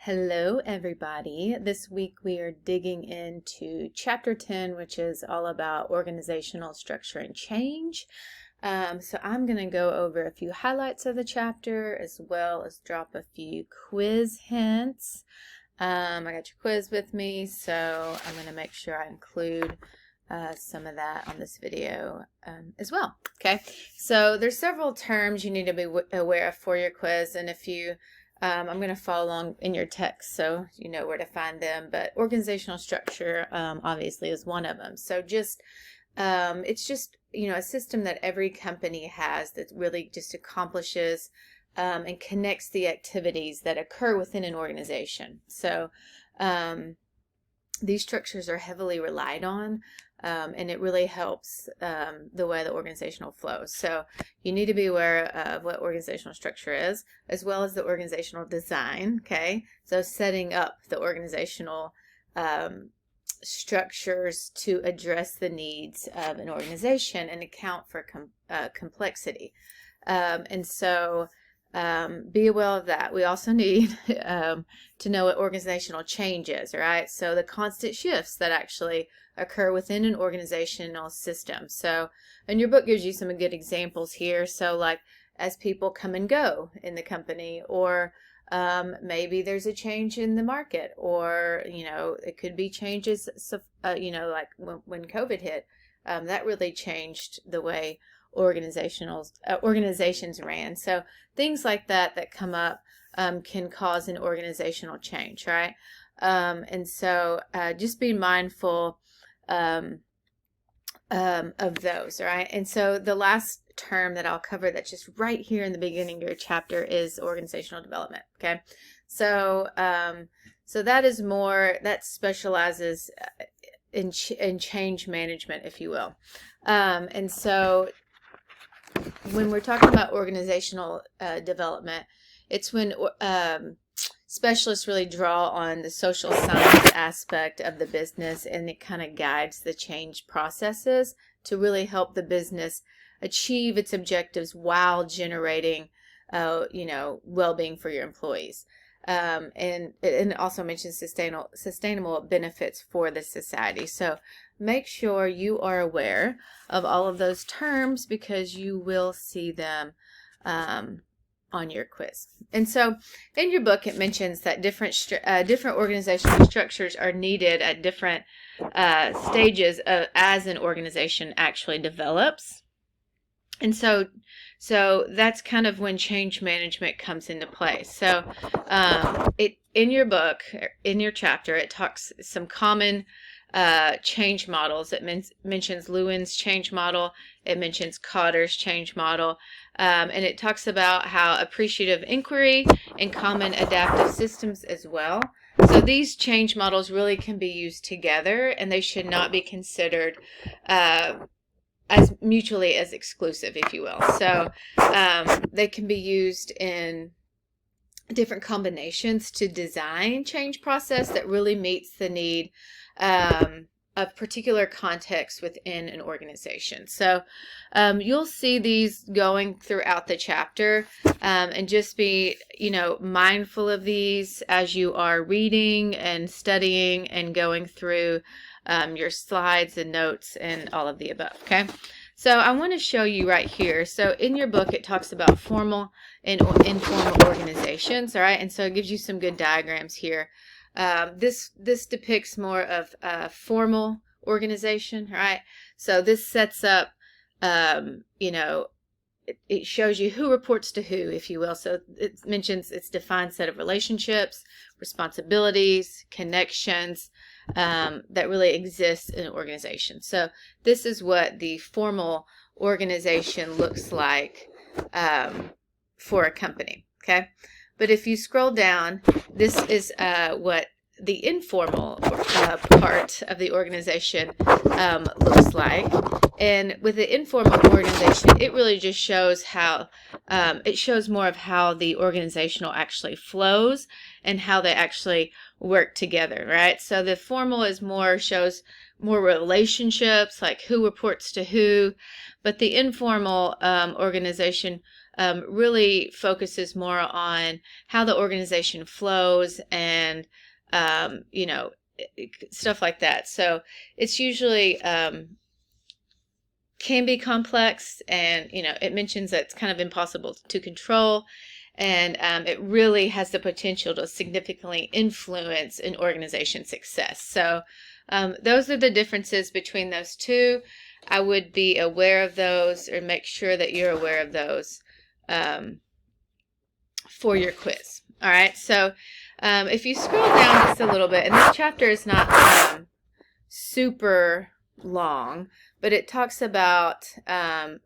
Hello, everybody. This week we are digging into Chapter 10, which is all about organizational structure and change. So I'm going to go over a few highlights of the chapter as well as drop a few quiz hints. I got your quiz with me, so I'm going to make sure I include some of that on this video as well. Okay, so there's several terms you need to be aware of for your quiz, and if you I'm going to follow along in your text so you know where to find them, but organizational structure obviously is one of them. So just it's just a system that every company has that really just accomplishes and connects the activities that occur within an organization. So these structures are heavily relied on, and it really helps the way the organizational flows. So you need to be aware of what organizational structure is, as well as the organizational design. Okay, so setting up the organizational structures to address the needs of an organization and account for complexity. And so be aware of that. We also need to know what organizational change is, right? So the constant shifts that actually occur within an organizational system. So, and your book gives you some good examples here. So like as people come and go in the company, or maybe there's a change in the market, or, it could be changes, like when COVID hit, that really changed the way organizations ran. So things like that come up can cause an organizational change, right? And so just be mindful of those, right? And so the last term that I'll cover that's just right here in the beginning of your chapter is organizational development. Okay, so so that is more, that specializes in change management, if you will. And so when we're talking about organizational development, it's when specialists really draw on the social science aspect of the business, and it kind of guides the change processes to really help the business achieve its objectives while generating, well-being for your employees. And it also mentions sustainable benefits for the society. So make sure you are aware of all of those terms, because you will see them on your quiz. And so in your book it mentions that different organizational structures are needed at different stages as an organization actually develops. And so that's kind of when change management comes into play. So in your book, in your chapter, it talks some common change models. It mentions Lewin's change model. It mentions Kotter's change model. And it talks about how appreciative inquiry and common adaptive systems as well. So these change models really can be used together, and they should not be considered as mutually as exclusive, if you will. So they can be used in different combinations to design change process that really meets the need of particular context within an organization. So you'll see these going throughout the chapter, and just be mindful of these as you are reading and studying and going through your slides and notes and all of the above. Okay, so I want to show you right here. So in your book it talks about formal and informal organizations, all right, and so it gives you some good diagrams here. This depicts more of a formal organization, right? So this sets up, it shows you who reports to who, if you will. So it mentions its defined set of relationships, responsibilities, connections that really exist in an organization. So this is what the formal organization looks like for a company, okay? But if you scroll down, this is what the informal part of the organization looks like. And with the informal organization, it really just shows how, it shows more of how the organizational actually flows and how they actually work together, right? So the formal is shows more relationships, like who reports to who, but the informal organization really focuses more on how the organization flows and, you know, stuff like that. So it's usually can be complex, and you know, it mentions that it's kind of impossible to control, and it really has the potential to significantly influence an organization's success. So those are the differences between those two. I would be aware of those, or make sure that you're aware of those for your quiz. All right, so if you scroll down just a little bit, and this chapter is not super long, but it talks about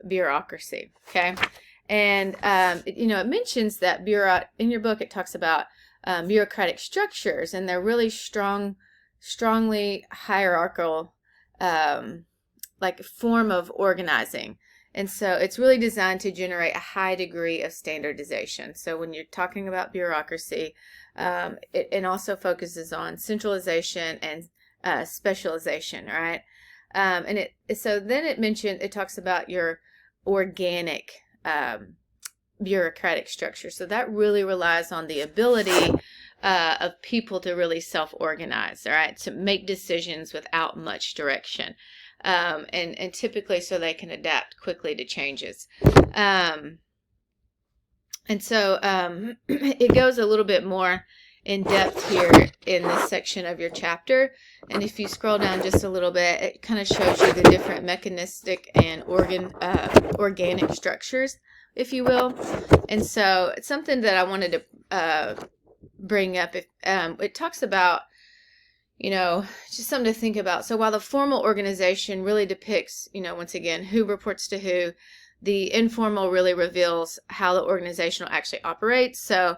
bureaucracy, okay? And, you know, it mentions that in your book, it talks about bureaucratic structures, and they're really strongly hierarchical, like form of organizing. And so it's really designed to generate a high degree of standardization. So when you're talking about bureaucracy, it also focuses on centralization and specialization, right? And so then it talks about your organic bureaucratic structure. So that really relies on the ability of people to really self-organize, all right, to make decisions without much direction. And typically so they can adapt quickly to changes. And so it goes a little bit more in depth here in this section of your chapter. And if you scroll down just a little bit, it kind of shows you the different mechanistic and organic structures, if you will. And so it's something that I wanted to bring up. It talks about, you know, just something to think about. So while the formal organization really depicts, you know, once again, who reports to who, the informal really reveals how the organization actually operates. So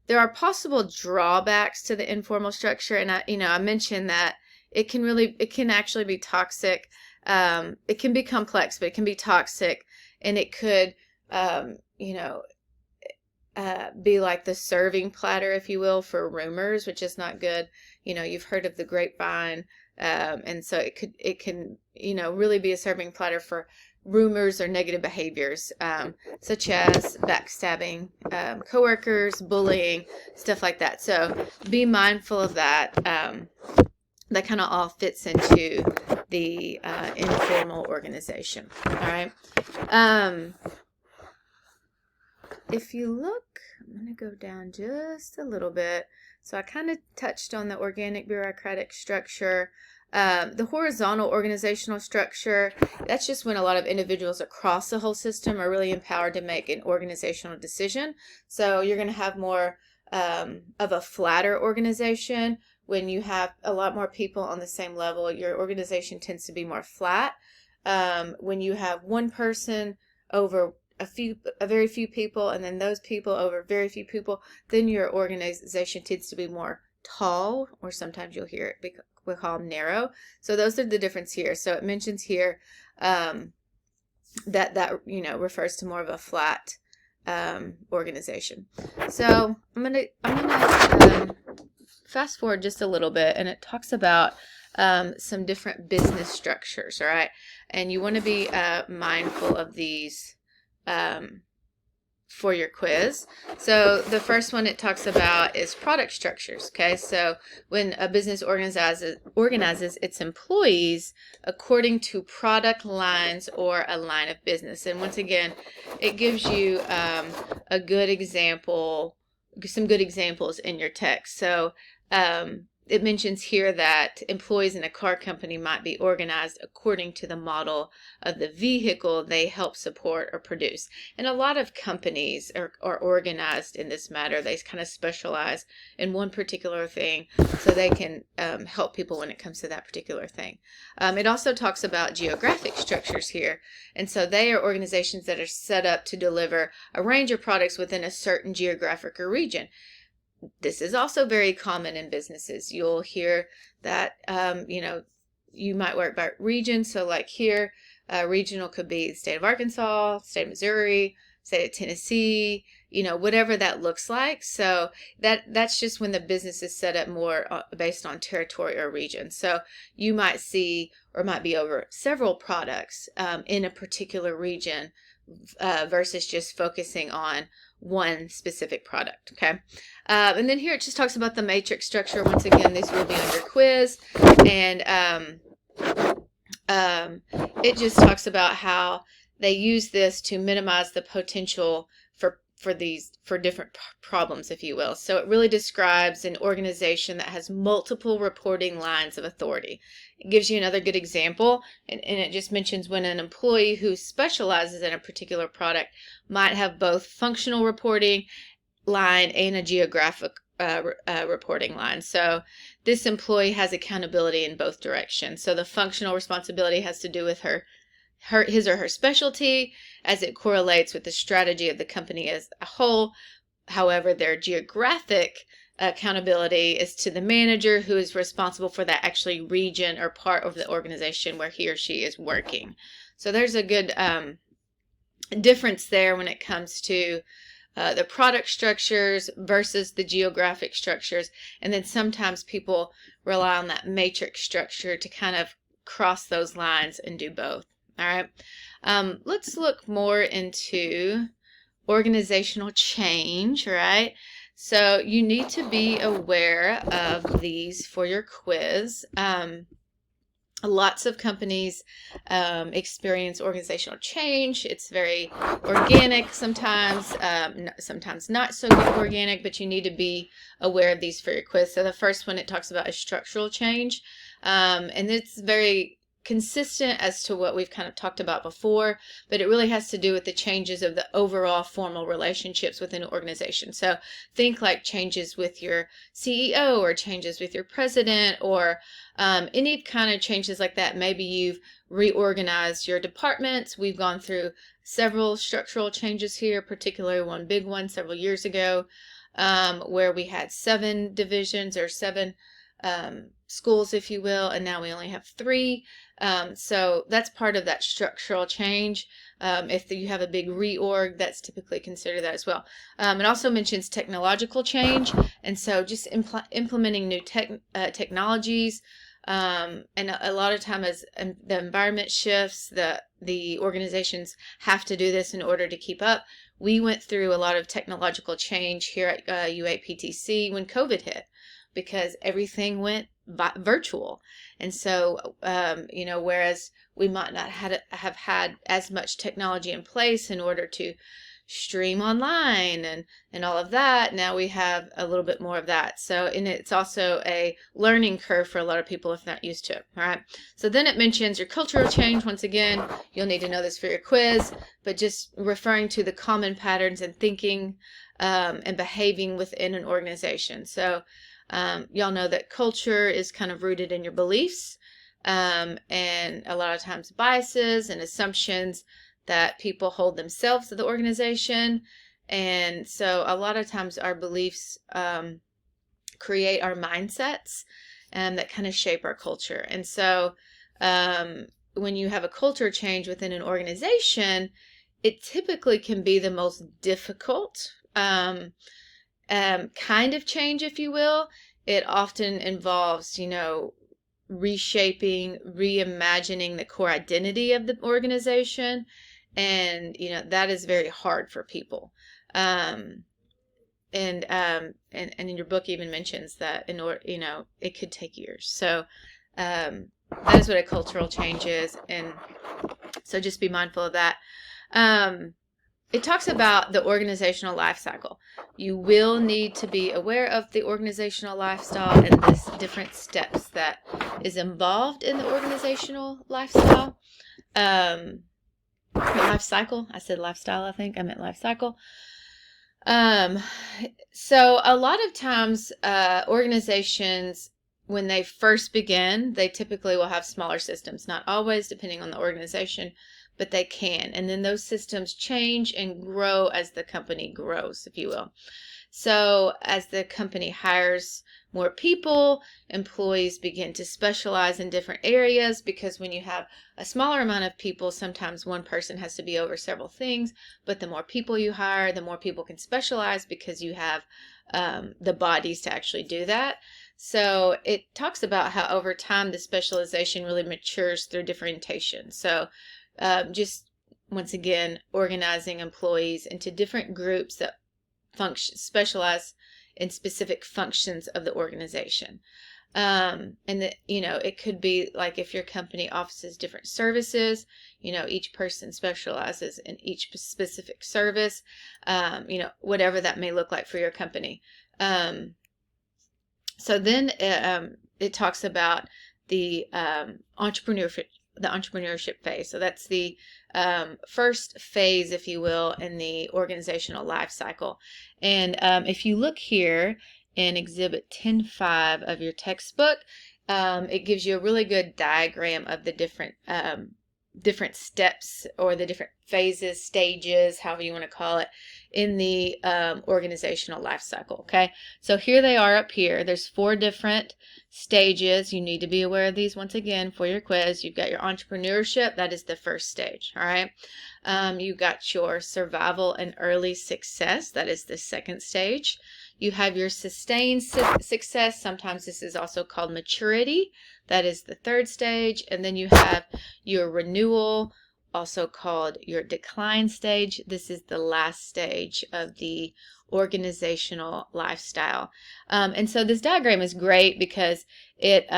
there are possible drawbacks to the informal structure, and I mentioned that it can actually be toxic. It can be complex, but it can be toxic, and it could, be like the serving platter, if you will, for rumors, which is not good. You know, you've heard of the grapevine, and so it can, you know, really be a serving platter for rumors or negative behaviors, such as backstabbing coworkers, bullying, stuff like that. So be mindful of that. That kind of all fits into the informal organization. All right. If you look, I'm going to go down just a little bit. So I kind of touched on the organic bureaucratic structure. The horizontal organizational structure, that's just when a lot of individuals across the whole system are really empowered to make an organizational decision. So you're going to have more of a flatter organization. When you have a lot more people on the same level, your organization tends to be more flat. When you have one person over a very few people, and then those people over very few people, then your organization tends to be more tall, or sometimes you'll hear it we'll call them narrow. So those are the difference here. So it mentions here that you know, refers to more of a flat organization. So I'm gonna fast forward just a little bit, and it talks about some different business structures. All right, and you want to be mindful of these for your quiz. So the first one it talks about is product structures. Okay, so when a business organizes its employees according to product lines or a line of business. And once again, it gives you a good example, some good examples in your text. So it mentions here that employees in a car company might be organized according to the model of the vehicle they help support or produce. And a lot of companies are organized in this matter. They kind of specialize in one particular thing so they can help people when it comes to that particular thing. It also talks about geographic structures here. And so they are organizations that are set up to deliver a range of products within a certain geographic or region. This is also very common in businesses. You'll hear that, you know, you might work by region. So like here, regional could be the state of Arkansas, state of Missouri, state of Tennessee, you know, whatever that looks like. So that's just when the business is set up more based on territory or region. So you might see, or might be over several products in a particular region, versus just focusing on one specific product. Okay. And then here it just talks about the matrix structure. Once again, this will be on your quiz. And it just talks about how they use this to minimize the potential for different problems, if you will. So it really describes an organization that has multiple reporting lines of authority. It gives you another good example, and it just mentions when an employee who specializes in a particular product might have both functional reporting line and a geographic reporting line. So this employee has accountability in both directions. So the functional responsibility has to do with his or her specialty as it correlates with the strategy of the company as a whole. However, their geographic accountability is to the manager, who is responsible for that actually region or part of the organization where he or she is working. So there's a good difference there when it comes to the product structures versus the geographic structures. And then sometimes people rely on that matrix structure to kind of cross those lines and do both. All right. Let's look more into organizational change, right? So you need to be aware of these for your quiz. Lots of companies experience organizational change. It's very organic sometimes, sometimes not so organic, but you need to be aware of these for your quiz. So the first one it talks about is structural change, and it's very consistent as to what we've kind of talked about before, but it really has to do with the changes of the overall formal relationships within an organization. So think like changes with your CEO or changes with your president, or any kind of changes like that. Maybe you've reorganized your departments. We've gone through several structural changes here, particularly one big one several years ago, where we had 7 divisions or 7 schools, if you will, and now we only have 3. So that's part of that structural change. If you have a big reorg, that's typically considered that as well. It also mentions technological change, and so just implementing new technologies. And a lot of time as the environment shifts, the organizations have to do this in order to keep up. We went through a lot of technological change here at UAPTC when COVID hit, because everything went virtual. And so, whereas we might not have had as much technology in place in order to stream online and all of that, now we have a little bit more of that. So, and it's also a learning curve for a lot of people if not used to it. All right. So then it mentions your cultural change. Once again, you'll need to know this for your quiz, but just referring to the common patterns and thinking and behaving within an organization. So y'all know that culture is kind of rooted in your beliefs, and a lot of times biases and assumptions that people hold themselves to the organization. And so a lot of times our beliefs create our mindsets that kind of shape our culture. And so when you have a culture change within an organization, it typically can be the most difficult kind of change, if you will. It often involves, reshaping, reimagining the core identity of the organization. And, that is very hard for people. And in your book even mentions that it could take years. So that is what a cultural change is. And so just be mindful of that. It talks about the organizational life cycle. You will need to be aware of the organizational lifestyle and the different steps that is involved in the organizational lifestyle. Life cycle. I said lifestyle, I think. I meant life cycle. So a lot of times organizations, when they first begin, they typically will have smaller systems. Not always, depending on the organization, but they can. And then those systems change and grow as the company grows, if you will. So as the company hires more people, employees begin to specialize in different areas, because when you have a smaller amount of people, sometimes one person has to be over several things. But the more people you hire, the more people can specialize, because you have the bodies to actually do that. So it talks about how over time the specialization really matures through differentiation. So just once again, organizing employees into different groups that specialize in specific functions of the organization. And that, it could be like if your company offers different services, each person specializes in each specific service, whatever that may look like for your company. So then it talks about the entrepreneurship phase. So that's the first phase, if you will, in the organizational life cycle. And if you look here in Exhibit 10.5 of your textbook, it gives you a really good diagram of the different steps, or the different phases, stages, however you want to call it, in the organizational life cycle. Okay, so here they are up here. There's 4 different stages. You need to be aware of these once again for your quiz. You've got your entrepreneurship, that is the first stage. All right, you've got your survival and early success, that is the second stage. You have your sustained success, sometimes this is also called maturity, that is the third stage. And then you have your renewal, also called your decline stage. This is the last stage of the organizational lifestyle. And so this diagram is great because it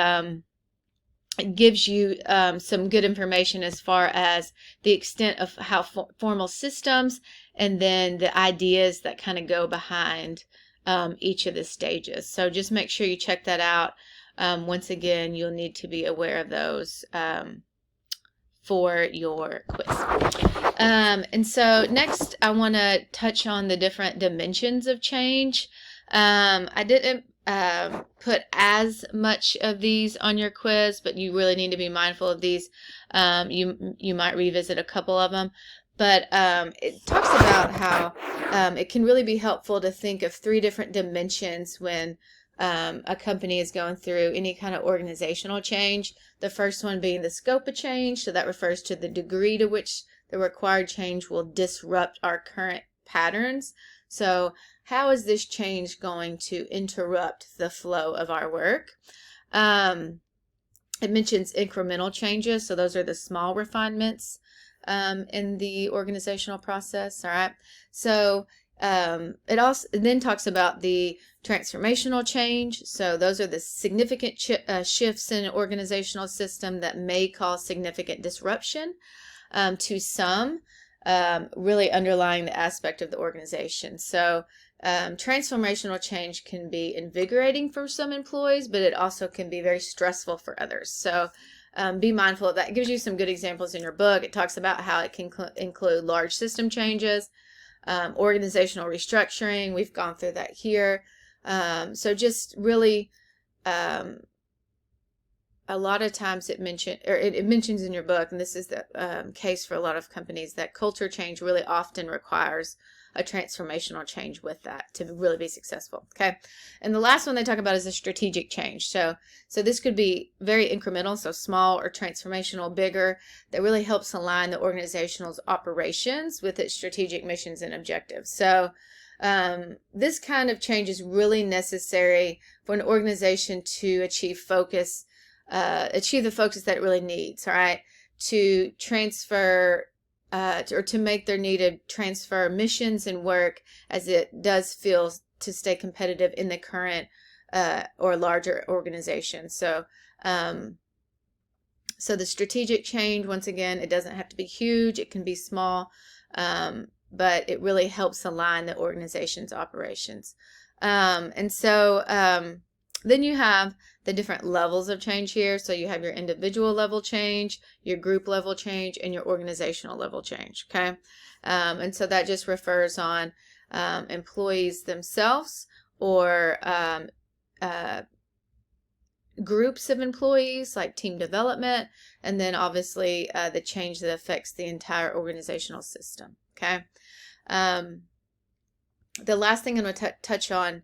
gives you some good information as far as the extent of how formal systems, and then the ideas that kind of go behind each of the stages. So just make sure you check that out. Once again, you'll need to be aware of those for your quiz. And so next I want to touch on the different dimensions of change. I didn't put as much of these on your quiz, but you really need to be mindful of these. You might revisit a couple of them. But it talks about how it can really be helpful to think of 3 different dimensions when a company is going through any kind of organizational change. The first one being the scope of change. So that refers to the degree to which the required change will disrupt our current patterns. So how is this change going to interrupt the flow of our work? It mentions incremental changes. So those are the small refinements in the organizational process. All right. So it also then talks about the transformational change. So those are the significant shifts in an organizational system that may cause significant disruption to some, really underlying the aspect of the organization. So transformational change can be invigorating for some employees, but it also can be very stressful for others. So be mindful of that. It gives you some good examples in your book. It talks about how it can include large system changes, organizational restructuring. We've gone through that here. So just really, a lot of times it mentions in your book, and this is the case for a lot of companies, that culture change really often requires a transformational change with that to really be successful. Okay, and the last one they talk about is a strategic change. So this could be very incremental, so small, or transformational, bigger, that really helps align the organization's operations with its strategic missions and objectives. So this kind of change is really necessary for an organization to achieve the focus that it really needs, all right, to transfer or to make their needed transfer missions and work as it does feel to stay competitive in the current or larger organization. So so the strategic change, once again, it doesn't have to be huge, it can be small, but it really helps align the organization's operations. And so then you have the different levels of change here. So you have your individual level change, your group level change, and your organizational level change. Okay, and so that just refers on employees themselves, or groups of employees, like team development, and then obviously the change that affects the entire organizational system. Okay, the last thing I'm going to touch on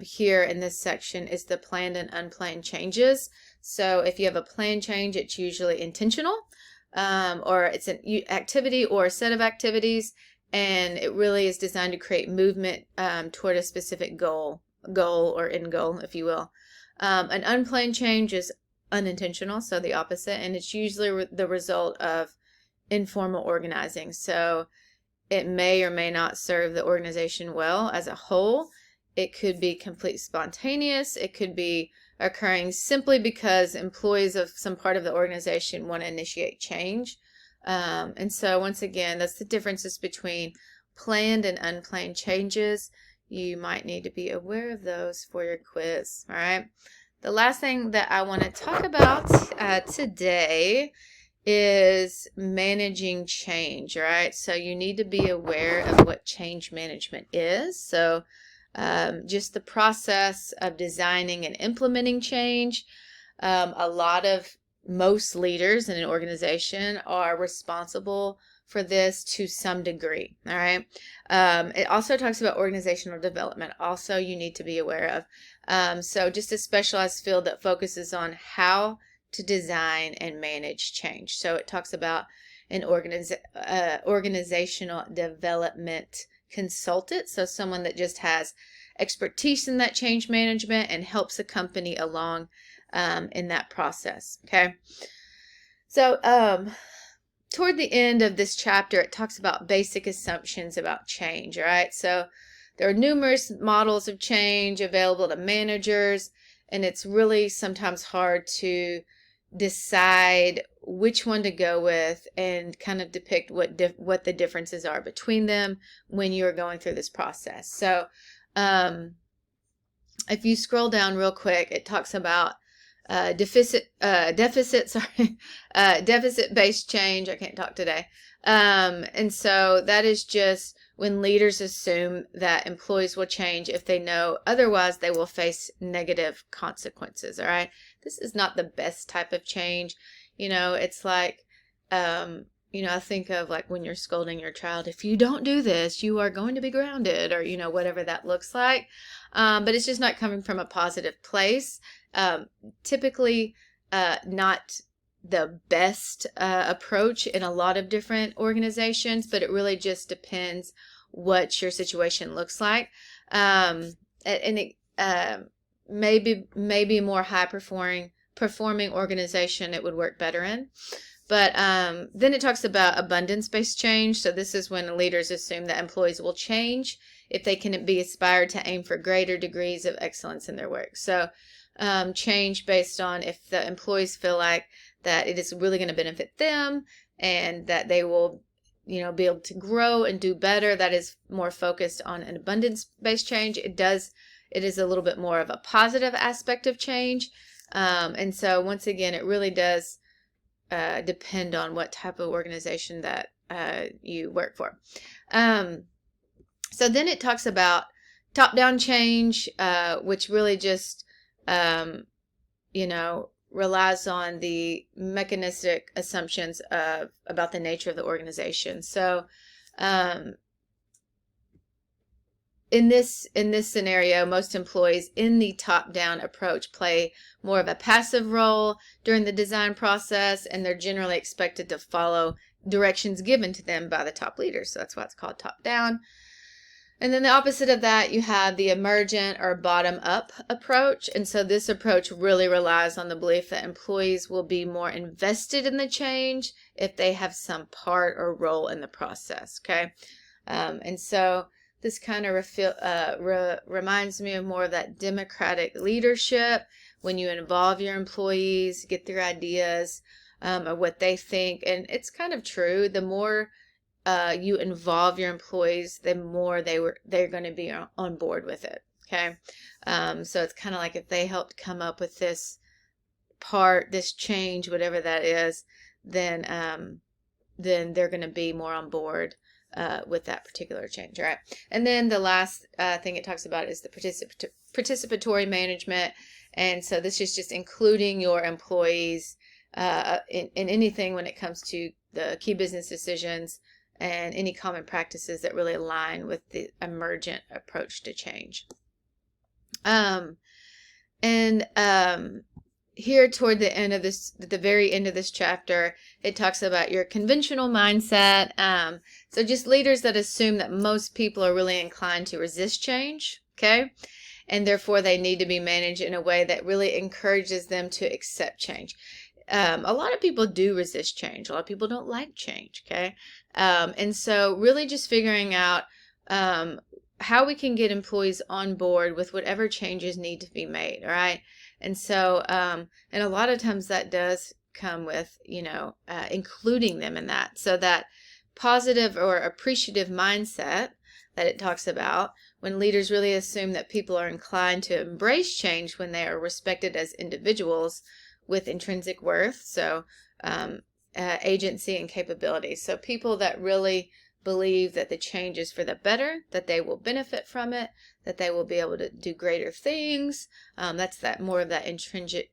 here in this section is the planned and unplanned changes. So if you have a planned change, it's usually intentional, or it's an activity or a set of activities, and it really is designed to create movement toward a specific goal or end goal, if you will. An unplanned change is unintentional, so the opposite, and it's usually the result of informal organizing. So it may or may not serve the organization well as a whole. It could be completely spontaneous. It could be occurring simply because employees of some part of the organization want to initiate change. And so once again, that's the differences between planned and unplanned changes. You might need to be aware of those for your quiz. All right. The last thing that I want to talk about today is managing change. All right. So you need to be aware of what change management is. So just the process of designing and implementing change. Most leaders in an organization are responsible for this to some degree. All right. It also talks about organizational development. Also, you need to be aware of. So just a specialized field that focuses on how to design and manage change. So it talks about an organizational development consultant. So someone that just has expertise in that change management and helps a company along in that process. Okay. So toward the end of this chapter, it talks about basic assumptions about change. All right. So there are numerous models of change available to managers, and it's really sometimes hard to decide which one to go with and kind of depict what the differences are between them when you're going through this process. So if you scroll down real quick, it talks about deficit-based change. I can't talk today. And so that is just when leaders assume that employees will change if they know otherwise they will face negative consequences. All right. This is not the best type of change. It's like, I think of like when you're scolding your child, if you don't do this, you are going to be grounded, or, whatever that looks like. But it's just not coming from a positive place. Typically not the best approach in a lot of different organizations, but it really just depends what your situation looks like. And it maybe more high performing organization it would work better in. But then it talks about abundance-based change. So this is when leaders assume that employees will change if they can be inspired to aim for greater degrees of excellence in their work. So change based on if the employees feel like that it is really going to benefit them and that they will, be able to grow and do better. That is more focused on an abundance-based change. It is a little bit more of a positive aspect of change. And so once again, it really does depend on what type of organization that you work for. So then it talks about top-down change, which really just, relies on the mechanistic assumptions about the nature of the organization. So in this scenario, most employees in the top-down approach play more of a passive role during the design process, and they're generally expected to follow directions given to them by the top leaders. So that's why it's called top-down. And then the opposite of that, you have the emergent or bottom-up approach. And so this approach really relies on the belief that employees will be more invested in the change if they have some part or role in the process. Okay. And so this kind of reminds me of more of that democratic leadership when you involve your employees, get their ideas of what they think. And it's kind of true. The more you involve your employees, the more they're going to be on board with it. Okay. So it's kind of like if they helped come up with this change, whatever that is, then they're going to be more on board with that particular change. All right. And then the last thing it talks about is the participatory management. And so this is just including your employees in anything when it comes to the key business decisions and any common practices that really align with the emergent approach to change. Here toward the end of this, at the very end of this chapter, it talks about your conventional mindset. So just leaders that assume that most people are really inclined to resist change, okay? And therefore they need to be managed in a way that really encourages them to accept change. a lot of people do resist change. A lot of people don't like change, okay? And so really just figuring out how we can get employees on board with whatever changes need to be made, all right? And so, and a lot of times that does come with, including them in that. So that positive or appreciative mindset that it talks about, when leaders really assume that people are inclined to embrace change when they are respected as individuals with intrinsic worth, so agency and capability. So people that really believe that the change is for the better, that they will benefit from it, that they will be able to do greater things. That's that more of that intrinsic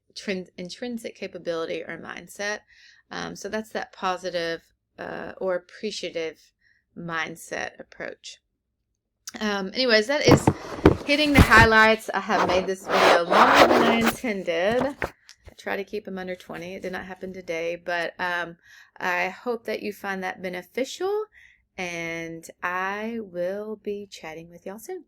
capability or mindset. So that's that positive or appreciative mindset approach. Anyways, that is hitting the highlights. I have made this video longer than I intended. I try to keep them under 20. It did not happen today, but I hope that you find that beneficial, and I will be chatting with y'all soon.